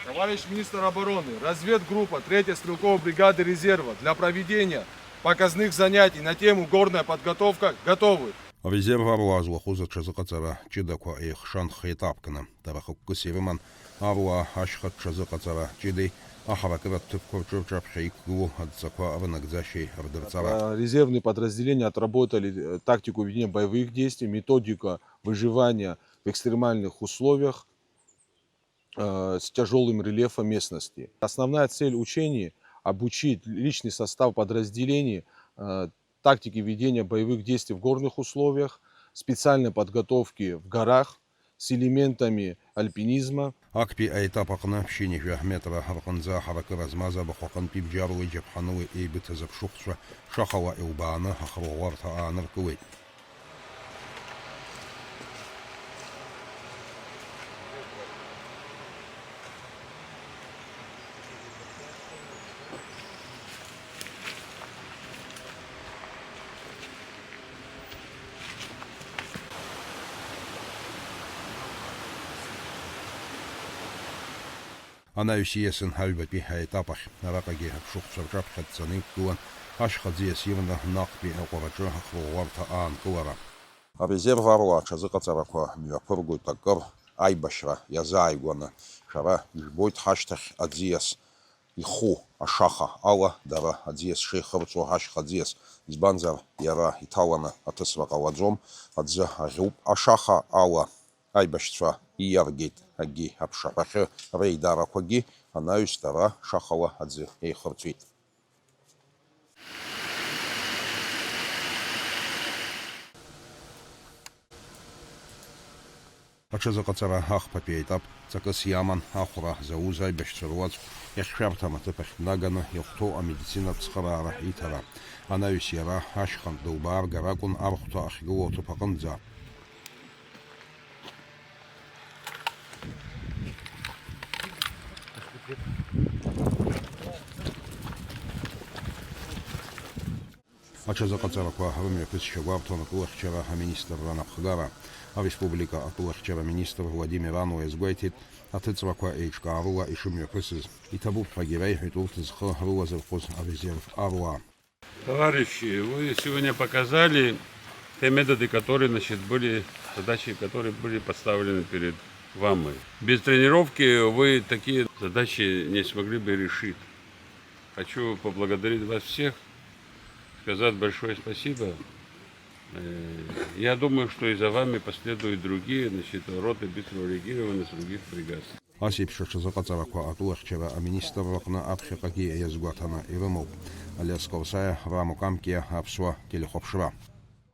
Товарищ министр обороны, разведгруппа 3-й стрелковой бригады резерва для проведения показных занятий на тему горная подготовка готовы. Резерв авлазла хузача закацара чидаква их шанх этапкана тарахук севиман авла ашхатча закацара чиды ахавакрат тупкорчурчапхейку отзаква аванагдзашей ардерцара. Резервные подразделения отработали тактику ведения боевых действий, методика выживания в экстремальных условиях с тяжелым рельефом местности. Основная цель учений – обучить личный состав подразделений тактике ведения боевых действий в горных условиях, специальной подготовки в горах с элементами альпинизма. Акпи этапакна пшини метра харханза харака размаза бахакан пибджару и джабхану и битазапшухша шахава и убана хахруарта анаркуи. Она юсиесен хальбапи этапах ракаги шухшарчап хатсаны куан ашхадзиес евна нақпи оқорачо хахруарта анкуара. Резерв арла чазыкацараква миапургуй таккар айбашра язайгуана шара ижбойт хаштах адзиес иху ашаха ала дара адзиес шейхарцу хашхадзиес избанзар яра италана атысвакаладзом адза агуб ашаха ала айбашцва ияргит аги апшапахе рейдаракваги анаюстара шахала адзы эйхарцвит. Ачазакацара ахпапи этап цакас яман ахура заузай бешцеруац яхшартама тепех нагана яхто а медицина цхарара итара анаюсира ашхан дубар гаракун архто ахгуоту паканза. Ачазакацараква хавамия писчавартона кулахчара министр Ранабхгара, а республика кулахчара министр Владимир Ануэс Гуайтит, атыцваква эйчкаарула и шумия писыз, и табу пагирей хитултыз харула завхоз резерв арула. Товарищи, вы сегодня показали те методы, которые, были задачи, которые были поставлены перед вами. Без тренировки вы такие задачи не смогли бы решить. Хочу поблагодарить вас всех, сказать большое спасибо. Я думаю, что и за вами последуют другие, роты быстрого реагирования с других бригад. Асип шачазакацараква атулахчара министр ракна апхикаги язгуатана ирымов. Алясковсая рамукамкия апсуа телехопшва.